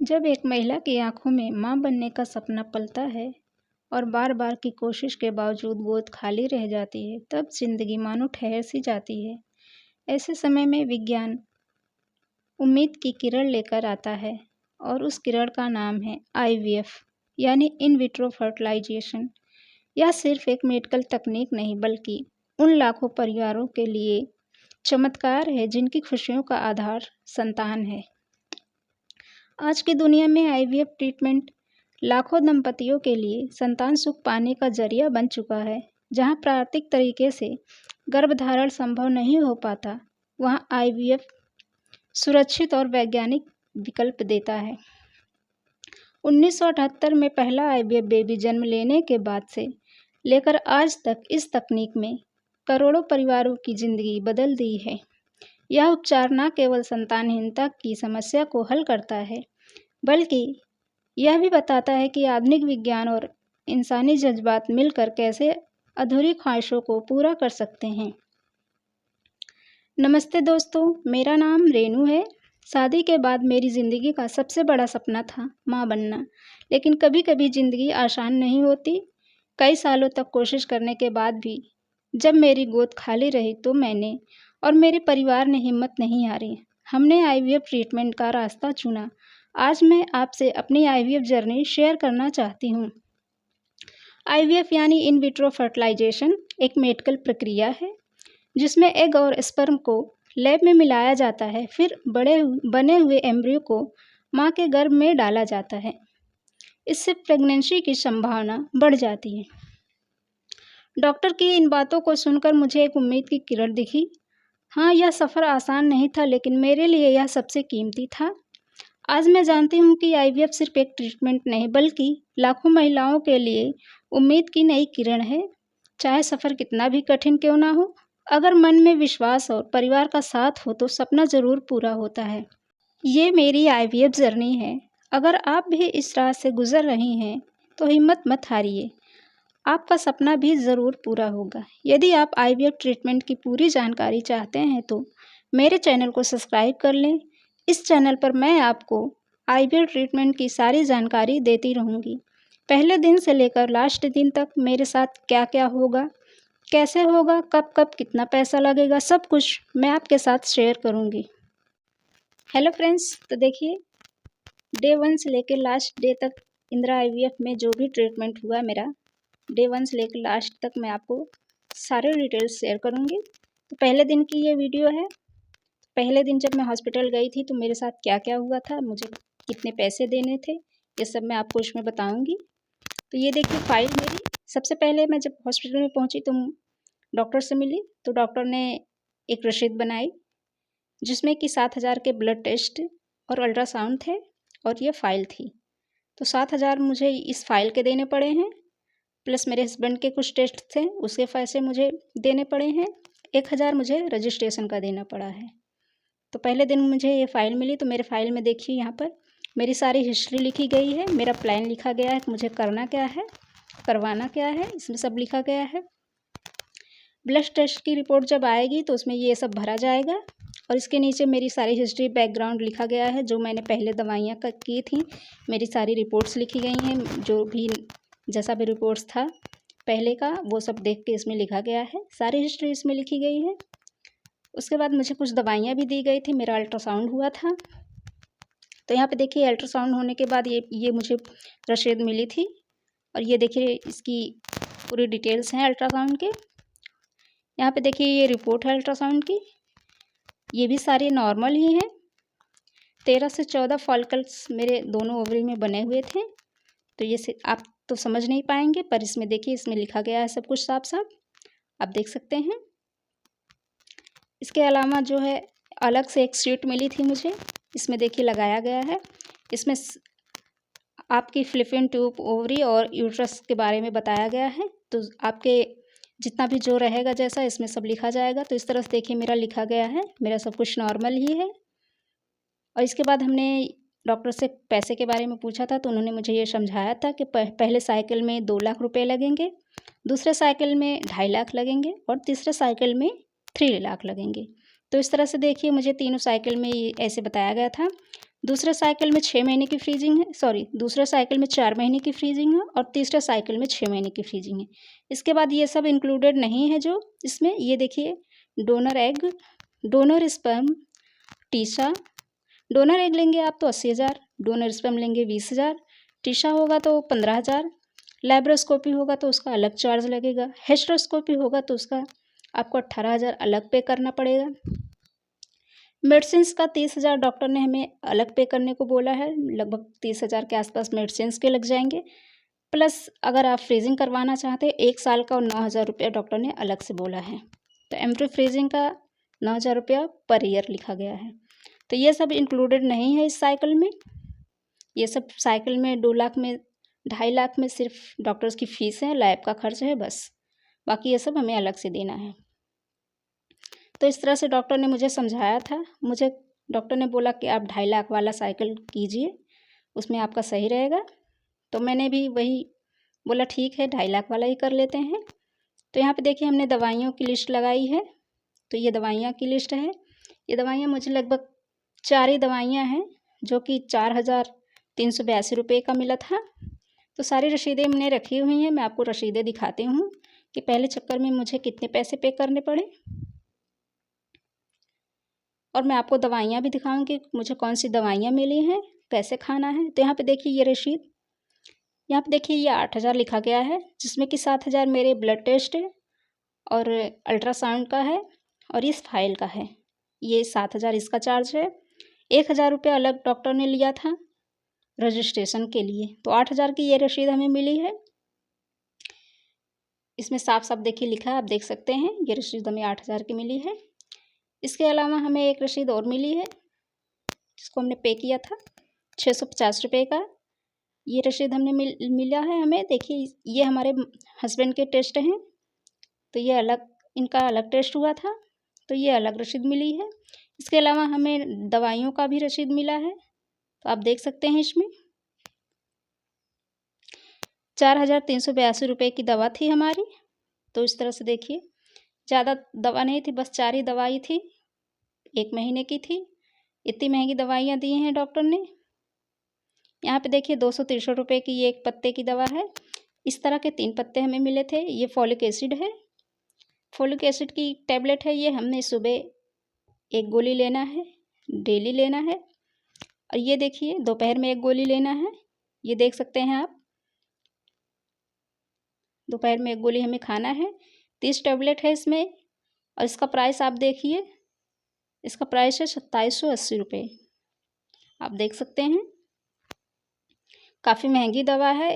जब एक महिला की आंखों में मां बनने का सपना पलता है और बार बार की कोशिश के बावजूद गोद खाली रह जाती है, तब जिंदगी मानो ठहर सी जाती है। ऐसे समय में विज्ञान उम्मीद की किरण लेकर आता है और उस किरण का नाम है आईवीएफ यानी इन विट्रो फर्टिलाइजेशन। यह सिर्फ एक मेडिकल तकनीक नहीं बल्कि उन लाखों परिवारों के लिए चमत्कार है जिनकी खुशियों का आधार संतान है। आज की दुनिया में आईवीएफ ट्रीटमेंट लाखों दंपतियों के लिए संतान सुख पाने का जरिया बन चुका है। जहां प्राकृतिक तरीके से गर्भधारण संभव नहीं हो पाता, वहां आईवीएफ सुरक्षित और वैज्ञानिक विकल्प देता है। 1978 में पहला आईवीएफ बेबी जन्म लेने के बाद से लेकर आज तक इस तकनीक में करोड़ों परिवारों की जिंदगी बदल दी है। यह उपचार न केवल संतानहीनता की समस्या को हल करता है, बल्कि यह भी बताता है कि आधुनिक विज्ञान और इंसानी जज्बात मिलकर कैसे अधूरी ख्वाहिशों को पूरा कर सकते हैं। नमस्ते दोस्तों, मेरा नाम रेनू है। शादी के बाद मेरी ज़िंदगी का सबसे बड़ा सपना था माँ बनना, लेकिन कभी कभी ज़िंदगी आसान नहीं होती। कई सालों तक कोशिश करने के बाद भी जब मेरी गोद खाली रही तो मैंने और मेरे परिवार ने हिम्मत नहीं हारी। हमने आईवीएफ ट्रीटमेंट का रास्ता चुना। आज मैं आपसे अपनी आईवीएफ जर्नी शेयर करना चाहती हूँ। आईवीएफ यानी इन विट्रो फर्टिलाइजेशन एक मेडिकल प्रक्रिया है जिसमें एग और स्पर्म को लैब में मिलाया जाता है, फिर बने हुए एम्ब्रियो को माँ के गर्भ में डाला जाता है। इससे प्रेगनेंसी की संभावना बढ़ जाती है। डॉक्टर की इन बातों को सुनकर मुझे एक उम्मीद की किरण दिखी। हाँ, यह सफ़र आसान नहीं था, लेकिन मेरे लिए यह सबसे कीमती था। आज मैं जानती हूँ कि आईवीएफ सिर्फ एक ट्रीटमेंट नहीं बल्कि लाखों महिलाओं के लिए उम्मीद की नई किरण है। चाहे सफ़र कितना भी कठिन क्यों ना हो, अगर मन में विश्वास और परिवार का साथ हो तो सपना ज़रूर पूरा होता है। ये मेरी आईवीएफ जर्नी है। अगर आप भी इस राह से गुजर रही हैं तो हिम्मत मत हारिए, आपका सपना भी ज़रूर पूरा होगा। यदि आप आईवीएफ ट्रीटमेंट की पूरी जानकारी चाहते हैं तो मेरे चैनल को सब्सक्राइब कर लें। इस चैनल पर मैं आपको आईवीएफ ट्रीटमेंट की सारी जानकारी देती रहूँगी। पहले दिन से लेकर लास्ट दिन तक मेरे साथ क्या क्या होगा, कैसे होगा, कब कब कितना पैसा लगेगा, सब कुछ मैं आपके साथ शेयर करूँगी। हेलो फ्रेंड्स, तो देखिए डे 1 से लेकर लास्ट डे तक इंदिरा आईवीएफ में जो भी ट्रीटमेंट हुआ मेरा, डे 1 से लेकर लास्ट तक मैं आपको सारे डिटेल्स शेयर करूँगी। तो पहले दिन की ये वीडियो है। पहले दिन जब मैं हॉस्पिटल गई थी तो मेरे साथ क्या क्या हुआ था, मुझे कितने पैसे देने थे, ये सब मैं आपको इसमें बताऊँगी। तो ये देखिए फाइल मेरी। सबसे पहले मैं जब हॉस्पिटल में पहुँची तो डॉक्टर से मिली, तो डॉक्टर ने एक रसीद बनाई जिसमें कि 7,000 के ब्लड टेस्ट और अल्ट्रासाउंड थे और ये फ़ाइल थी। तो 7,000 मुझे इस फाइल के देने पड़े हैं, प्लस मेरे हस्बैंड के कुछ टेस्ट थे उसके पैसे मुझे देने पड़े हैं। 1,000 मुझे रजिस्ट्रेशन का देना पड़ा है। तो पहले दिन मुझे ये फ़ाइल मिली, तो मेरे फ़ाइल में देखिए यहाँ पर मेरी सारी हिस्ट्री लिखी गई है, मेरा प्लान लिखा गया है, मुझे करना क्या है, करवाना क्या है, इसमें सब लिखा गया है। ब्लड टेस्ट की रिपोर्ट जब आएगी तो उसमें ये सब भरा जाएगा और इसके नीचे मेरी सारी हिस्ट्री बैकग्राउंड लिखा गया है, जो मैंने पहले दवाइयाँ की थी, मेरी सारी रिपोर्ट्स लिखी गई हैं, जो भी जैसा भी रिपोर्ट्स था पहले का वो सब देख के इसमें लिखा गया है, सारी हिस्ट्री इसमें लिखी गई है। उसके बाद मुझे कुछ दवाइयाँ भी दी गई थी, मेरा अल्ट्रासाउंड हुआ था। तो यहाँ पे देखिए अल्ट्रासाउंड होने के बाद ये मुझे रसीद मिली थी और ये देखिए इसकी पूरी डिटेल्स हैं अल्ट्रासाउंड के। यहाँ पे देखिए ये रिपोर्ट है अल्ट्रासाउंड की, ये भी सारी नॉर्मल ही हैं। 13 से 14 फॉलिकल्स मेरे दोनों ओवरी में बने हुए थे। तो ये आप तो समझ नहीं पाएंगे, पर इसमें देखिए इसमें लिखा गया है सब कुछ साफ साफ, आप देख सकते हैं। इसके अलावा जो है अलग से एक शीट मिली थी मुझे, इसमें देखिए लगाया गया है, इसमें आपकी फैलोपियन ट्यूब, ओवरी और यूट्रस के बारे में बताया गया है। तो आपके जितना भी जो रहेगा जैसा इसमें सब लिखा जाएगा। तो इस तरह से देखिए मेरा लिखा गया है, मेरा सब कुछ नॉर्मल ही है। और इसके बाद हमने डॉक्टर से पैसे के बारे में पूछा था, तो उन्होंने मुझे ये समझाया था कि पहले साइकिल में 2 लाख रुपए लगेंगे, दूसरे साइकिल में 2.5 लाख लगेंगे और तीसरे साइकिल में 3 लाख लगेंगे। तो इस तरह से देखिए मुझे तीनों साइकिल में ऐसे बताया गया था। दूसरे साइकिल में 6 महीने की फ्रीजिंग है, सॉरी दूसरे साइकिल में 4 महीने की फ्रीजिंग है और तीसरे साइकिल में 6 महीने की फ्रीजिंग है। इसके बाद ये सब इंक्लूडेड नहीं है जो इसमें, ये देखिए donor egg, donor sperm, Tessa. Donor egg लेंगे आप तो 80,000, डोनर स्पर्म लेंगे 20,000, टीसा होगा तो 15,000, लैब्रोस्कोपी होगा तो उसका अलग चार्ज लगेगा, हिस्टेरोस्कोपी होगा तो उसका आपको 18,000 अलग पे करना पड़ेगा। मेडिसिन्स का 30,000 डॉक्टर ने हमें अलग पे करने को बोला है, लगभग 30,000 के आसपास मेडिसिन्स के लग जाएंगे। प्लस अगर आप फ्रीजिंग करवाना चाहते हैं 1 साल का, और 9,000 रुपया डॉक्टर ने अलग से बोला है। तो एम्प्टी फ्रीजिंग का 9,000 रुपया पर ईयर लिखा गया है। तो ये सब इंक्लूडेड नहीं है इस साइकिल में। ये सब साइकिल में 2 लाख में 2.5 लाख में सिर्फ डॉक्टर्स की फ़ीस है, लैब का खर्च है बस, बाकी ये सब हमें अलग से देना है। तो इस तरह से डॉक्टर ने मुझे समझाया था। मुझे डॉक्टर ने बोला कि आप 2.5 लाख वाला साइकिल कीजिए, उसमें आपका सही रहेगा। तो मैंने भी वही बोला, ठीक है 2.5 लाख वाला ही कर लेते हैं। तो यहाँ पे देखिए हमने दवाइयों की लिस्ट लगाई है। तो ये दवाइयाँ की लिस्ट है। ये दवाइयाँ मुझे लगभग 4 ही दवाइयाँ हैं जो कि 4,382 रुपये का मिला था। तो सारी रसीदें हमने रखी हुई हैं, मैं आपको रसीदें दिखाती हूँ कि पहले चक्कर में मुझे कितने पैसे पे करने पड़े, और मैं आपको दवाइयाँ भी दिखाऊंगी मुझे कौन सी दवाइयाँ मिली हैं, कैसे खाना है। तो यहाँ पे देखिए ये रसीद, यहाँ पे देखिए ये 8,000 लिखा गया है, जिसमें कि 7,000 मेरे ब्लड टेस्ट है और अल्ट्रासाउंड का है और इस फाइल का है। ये 7,000 इसका चार्ज है। 1,000 रुपये अलग डॉक्टर ने लिया था रजिस्ट्रेशन के लिए। तो 8,000 की ये रसीद हमें मिली है। इसमें साफ साफ देखिए लिखा है, आप देख सकते हैं ये रसीद हमें 8,000 की मिली है। इसके अलावा हमें एक रसीद और मिली है जिसको हमने पे किया था 650 रुपये का। ये रसीद हमने मिला है हमें। देखिए ये हमारे हस्बैंड के टेस्ट हैं, तो ये अलग, इनका अलग टेस्ट हुआ था, तो ये अलग रसीद मिली है। इसके अलावा हमें दवाइयों का भी रसीद मिला है, तो आप देख सकते हैं इसमें 4,382 रुपये की दवा थी हमारी। तो इस तरह से देखिए ज़्यादा दवा नहीं थी, बस 4 ही दवाई थी, 1 महीने की थी। इतनी महंगी दवाइयाँ दी हैं डॉक्टर ने। यहाँ पे देखिए 263 रुपये की ये 1 पत्ते की दवा है। इस तरह के 3 पत्ते हमें मिले थे। ये फॉलिक एसिड है, फॉलिक एसिड की टैबलेट है। ये हमने सुबह 1 गोली लेना है, डेली लेना है। और ये देखिए दोपहर में 1 गोली लेना है, ये देख सकते हैं आप, दोपहर में 1 गोली हमें खाना है। 30 टैबलेट है इसमें, और इसका प्राइस आप देखिए, इसका प्राइस है 2780 रुपये। आप देख सकते हैं काफ़ी महंगी दवा है।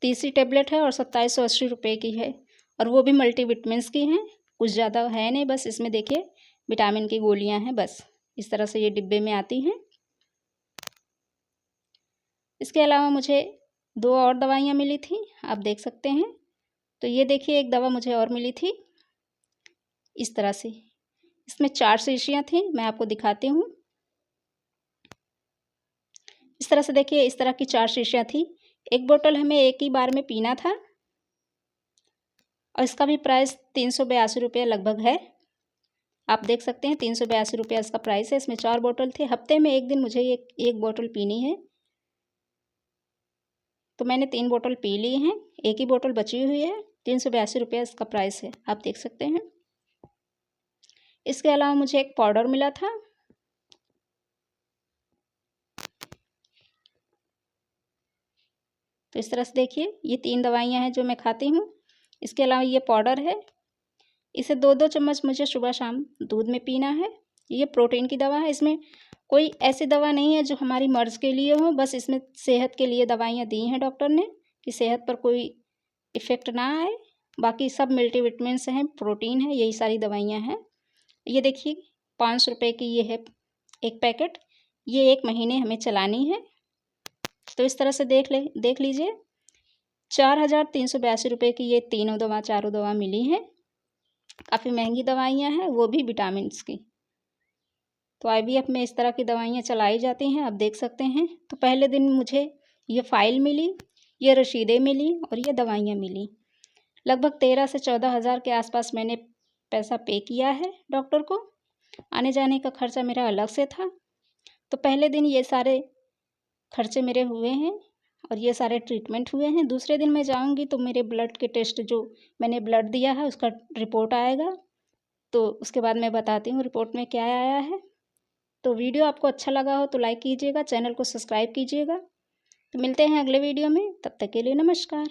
30 टैबलेट है और 2780 रुपये की है, और वो भी मल्टीविटामिन्स की हैं, कुछ ज़्यादा है नहीं, बस इसमें देखिए विटामिन की गोलियां हैं, बस इस तरह से ये डिब्बे में आती हैं। इसके अलावा मुझे 2 और दवाइयाँ मिली थी, आप देख सकते हैं। तो ये देखिए एक दवा मुझे और मिली थी इस तरह से, इसमें 4 शीशियाँ थी, मैं आपको दिखाती हूँ। इस तरह से देखिए, इस तरह की 4 शीशियाँ थी। एक बोतल हमें एक ही बार में पीना था, और इसका भी प्राइस 382 रुपये लगभग है। आप देख सकते हैं 382 रुपये इसका प्राइस है। इसमें 4 बोतल थे। हफ्ते में 1 दिन मुझे एक बोतल पीनी है, तो मैंने 3 बोतल पी ली हैं, 1 ही बोतल बची हुई है। 382 रुपये इसका प्राइस है, आप देख सकते हैं। इसके अलावा मुझे एक पाउडर मिला था, तो इस तरह से देखिए ये 3 दवाइयाँ हैं जो मैं खाती हूँ। इसके अलावा ये पाउडर है, इसे 2-2 चम्मच मुझे सुबह शाम दूध में पीना है। ये प्रोटीन की दवा है, इसमें कोई ऐसी दवा नहीं है जो हमारी मर्ज़ के लिए हो, बस इसमें सेहत के लिए दवाइयाँ दी हैं डॉक्टर ने कि सेहत पर कोई इफ़ेक्ट ना आए। बाकी सब मल्टीविटामिन्स हैं, प्रोटीन है, यही सारी दवाइयाँ हैं। ये देखिए 500 रुपये की ये है एक पैकेट, ये 1 महीने हमें चलानी है। तो इस तरह से देख लीजिए 4,382 रुपये की ये चारों दवा मिली हैं। काफ़ी महंगी दवाइयाँ हैं, वो भी विटामिन्स की। तो IVF में इस तरह की दवाइयाँ चलाई जाती हैं, आप देख सकते हैं। तो पहले दिन मुझे ये फ़ाइल मिली, ये रसीदें मिली और ये दवाइयाँ मिली। लगभग 13 से 14,000 के आसपास मैंने पैसा पे किया है डॉक्टर को। आने जाने का खर्चा मेरा अलग से था। तो पहले दिन ये सारे खर्चे मेरे हुए हैं और ये सारे ट्रीटमेंट हुए हैं। दूसरे दिन मैं जाऊँगी तो मेरे ब्लड के टेस्ट जो मैंने ब्लड दिया है उसका रिपोर्ट आएगा, तो उसके बाद मैं बताती हूँ रिपोर्ट में क्या आया है। तो वीडियो आपको अच्छा लगा हो तो लाइक कीजिएगा, चैनल को सब्सक्राइब कीजिएगा। तो मिलते हैं अगले वीडियो में, तब तक के लिए नमस्कार।